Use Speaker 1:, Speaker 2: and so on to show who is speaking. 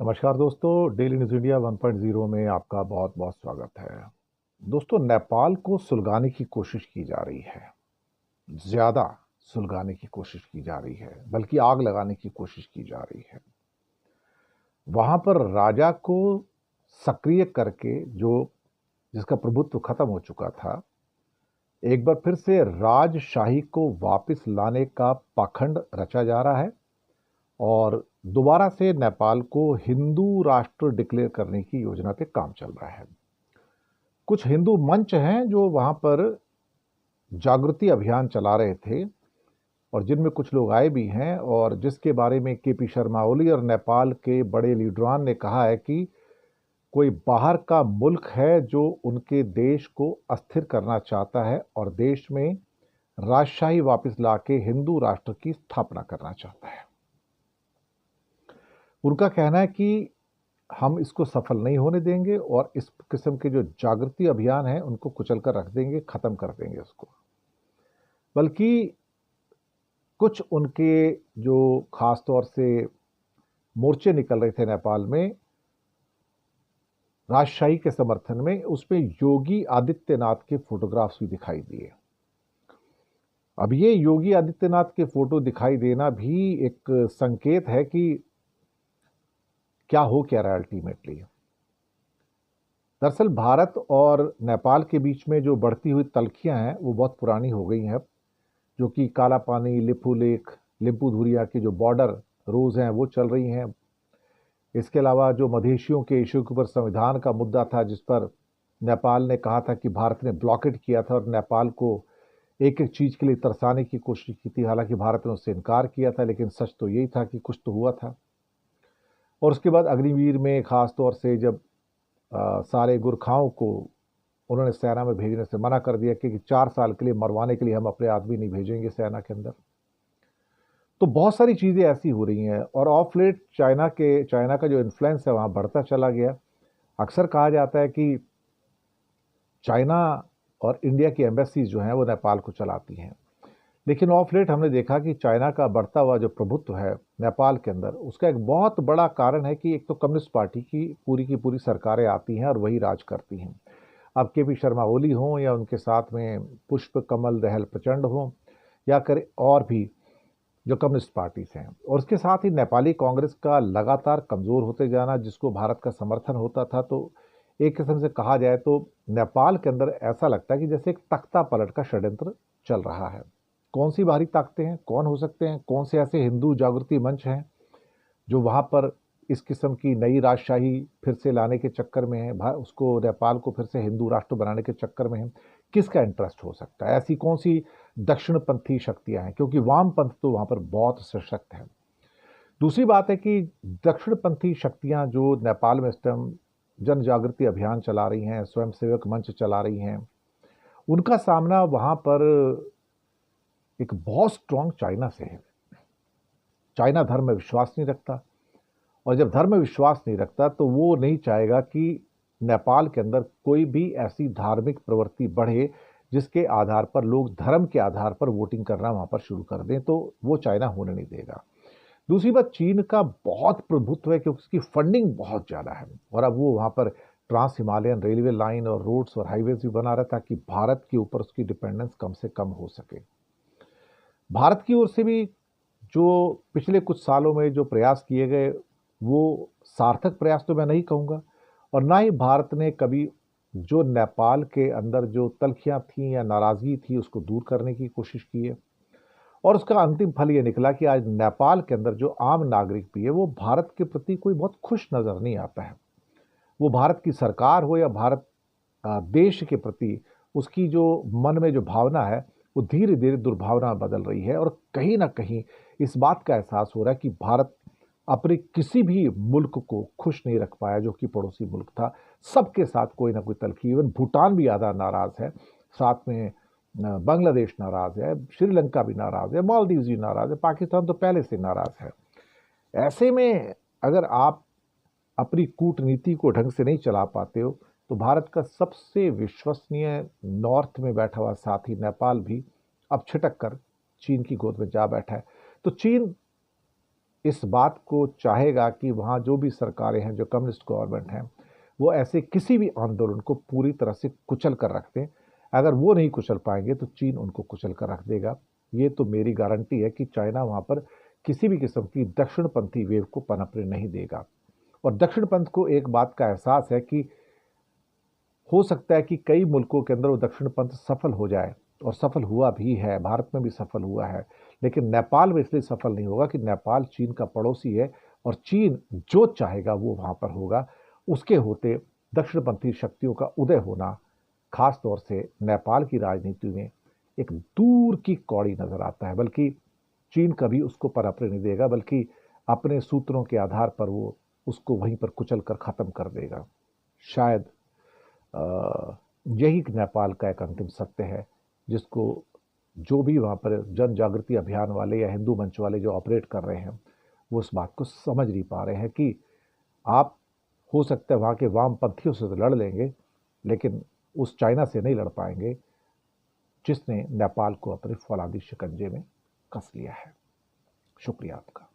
Speaker 1: नमस्कार दोस्तों, daily news India 1.0 में आपका बहुत बहुत स्वागत है। दोस्तों, नेपाल को सुलगाने की कोशिश की जा रही है। ज़्यादा सुलगाने की कोशिश की जा रही है, बल्कि आग लगाने की कोशिश की जा रही है। वहाँ पर राजा को सक्रिय करके जिसका प्रभुत्व खत्म हो चुका था, एक बार फिर से राजशाही को वापस लाने का पाखंड रचा जा रहा है और दोबारा से नेपाल को हिंदू राष्ट्र डिक्लेयर करने की योजना पे काम चल रहा है। कुछ हिंदू मंच हैं जो वहां पर जागृति अभियान चला रहे थे और जिनमें कुछ लोग आए भी हैं, और जिसके बारे में केपी शर्मा ओली और नेपाल के बड़े लीडरान ने कहा है कि कोई बाहर का मुल्क है जो उनके देश को अस्थिर करना चाहता है और देश में राजशाही वापस लाके हिंदू राष्ट्र की स्थापना करना चाहता है। उनका कहना है कि हम इसको सफल नहीं होने देंगे और इस किस्म के जो जागृति अभियान हैं उनको कुचल कर रख देंगे, खत्म कर देंगे उसको। बल्कि कुछ उनके जो खास तौर से मोर्चे निकल रहे थे नेपाल में राजशाही के समर्थन में, उसमें योगी आदित्यनाथ के फोटोग्राफ्स भी दिखाई दिए। अब ये योगी आदित्यनाथ के फोटो दिखाई देना भी एक संकेत है कि क्या हो क्या रहा है अल्टीमेटली। दरअसल भारत और नेपाल के बीच में जो बढ़ती हुई तल्खियां हैं वो बहुत पुरानी हो गई हैं अब, जो कि काला पानी, लिपू लेक, लिम्पू धुरिया के जो बॉर्डर रोज हैं वो चल रही हैं। इसके अलावा जो मधेशियों के इशू के ऊपर संविधान का मुद्दा था, जिस पर नेपाल ने कहा था कि भारत ने ब्लॉकेट किया था और नेपाल को एक एक चीज के लिए तरसाने की कोशिश की थी। हालांकि भारत ने उससे इनकार किया था, लेकिन सच तो यही था कि कुछ तो हुआ था। और उसके बाद अग्निवीर में खास तौर से जब सारे गुरखाओं को उन्होंने सेना में भेजने से मना कर दिया कि 4 साल के लिए मरवाने के लिए हम अपने आदमी नहीं भेजेंगे सेना के अंदर। तो बहुत सारी चीजें ऐसी हो रही हैं और ऑफ लेट चाइना का जो इन्फ्लुएंस है वहां बढ़ता चला गया। अक्सर कहा जाता है कि चाइना और इंडिया की एम्बेसीज जो हैं वो नेपाल को चलाती हैं, लेकिन ऑफ लेट हमने देखा कि चाइना का बढ़ता हुआ जो प्रभुत्व है नेपाल के अंदर, उसका एक बहुत बड़ा कारण है कि एक तो कम्युनिस्ट पार्टी की पूरी सरकारें आती हैं और वही राज करती हैं। अब केपी शर्मा ओली हों या उनके साथ में पुष्प कमल दहल प्रचंड हों या करे और भी जो कम्युनिस्ट पार्टीज हैं, और उसके साथ ही नेपाली कांग्रेस का लगातार कमजोर होते जाना, जिसको भारत का समर्थन होता था। तो एक किस्म से कहा जाए तो नेपाल के अंदर ऐसा लगता है कि जैसे एक तख्ता पलट का षड्यंत्र चल रहा है। कौन सी बाहरी ताकतें हैं, कौन हो सकते हैं, कौन से ऐसे हिंदू जागृति मंच हैं जो वहां पर इस किस्म की नई राजशाही फिर से लाने के चक्कर में है, उसको नेपाल को फिर से हिंदू राष्ट्र बनाने के चक्कर में है। किसका इंटरेस्ट हो सकता है? ऐसी कौन सी दक्षिणपंथी शक्तियां हैं, क्योंकि वामपंथ तो वहां पर बहुत सशक्त है। दूसरी बात है कि दक्षिणपंथी शक्तियां जो नेपाल में इस टाइम जन जागृति अभियान चला रही हैं, स्वयंसेवक मंच चला रही हैं, उनका सामना वहां पर एक बहुत स्ट्रांग चाइना से है। चाइना धर्म में विश्वास नहीं रखता, और जब धर्म में विश्वास नहीं रखता तो वो नहीं चाहेगा कि नेपाल के अंदर कोई भी ऐसी धार्मिक प्रवृत्ति बढ़े जिसके आधार पर लोग धर्म के आधार पर वोटिंग करना वहां पर शुरू कर दें, तो वो चाइना होने नहीं देगा। दूसरी बात, चीन का बहुत प्रभुत्व है क्योंकि उसकी फंडिंग बहुत ज्यादा है, और अब वो वहां पर ट्रांस हिमालयन रेलवे लाइन और रोड्स और हाईवेज भी बना रहा था ताकि भारत के ऊपर उसकी डिपेंडेंस कम से कम हो सके। भारत की ओर से भी जो पिछले कुछ सालों में जो प्रयास किए गए वो सार्थक प्रयास तो मैं नहीं कहूँगा, और ना ही भारत ने कभी जो नेपाल के अंदर जो तल्खियां थी या नाराजगी थी उसको दूर करने की कोशिश की है। और उसका अंतिम फल ये निकला कि आज नेपाल के अंदर जो आम नागरिक भी है वो भारत के प्रति कोई बहुत खुश नजर नहीं आता है। वो भारत की सरकार हो या भारत देश के प्रति उसकी जो मन में जो भावना है वो धीरे धीरे दुर्भावना बदल रही है, और कहीं ना कहीं इस बात का एहसास हो रहा है कि भारत अपने किसी भी मुल्क को खुश नहीं रख पाया जो कि पड़ोसी मुल्क था। सबके साथ कोई ना कोई तलखी, इवन भूटान भी आधा नाराज है, साथ में बांग्लादेश नाराज है, श्रीलंका भी नाराज है, मालदीव भी नाराज है, पाकिस्तान तो पहले से नाराज है। ऐसे में अगर आप अपनी कूटनीति को ढंग से नहीं चला पाते हो तो भारत का सबसे विश्वसनीय नॉर्थ में बैठा हुआ साथी नेपाल भी अब छिटक कर चीन की गोद में जा बैठा है। तो चीन इस बात को चाहेगा कि वहाँ जो भी सरकारें हैं, जो कम्युनिस्ट गवर्नमेंट हैं, वो ऐसे किसी भी आंदोलन को पूरी तरह से कुचल कर रख दें। अगर वो नहीं कुचल पाएंगे तो चीन उनको कुचल कर रख देगा। ये तो मेरी गारंटी है कि चाइना वहाँ पर किसी भी किस्म की दक्षिणपंथी वेव को पनपने नहीं देगा। और दक्षिणपंथ को एक बात का एहसास है कि हो सकता है कि कई मुल्कों के अंदर वो दक्षिणपंथ सफल हो जाए, और सफल हुआ भी है, भारत में भी सफल हुआ है। लेकिन नेपाल में इसलिए सफल नहीं होगा कि नेपाल चीन का पड़ोसी है, और चीन जो चाहेगा वो वहाँ पर होगा। उसके होते दक्षिणपंथी शक्तियों का उदय होना खास तौर से नेपाल की राजनीति में एक दूर की कौड़ी नजर आता है। बल्कि चीन कभी उसको पनपने नहीं देगा, बल्कि अपने सूत्रों के आधार पर वो उसको वहीं पर कुचल कर खत्म कर देगा। शायद यही नेपाल का एक अंतिम सत्य है, जिसको जो भी वहाँ पर जन जागृति अभियान वाले या हिंदू मंच वाले जो ऑपरेट कर रहे हैं, वो इस बात को समझ नहीं पा रहे हैं कि आप हो सकता है वहाँ के वामपंथियों से तो लड़ लेंगे, लेकिन उस चाइना से नहीं लड़ पाएंगे जिसने नेपाल को अपने फौलादी शिकंजे में कस लिया है। शुक्रिया आपका।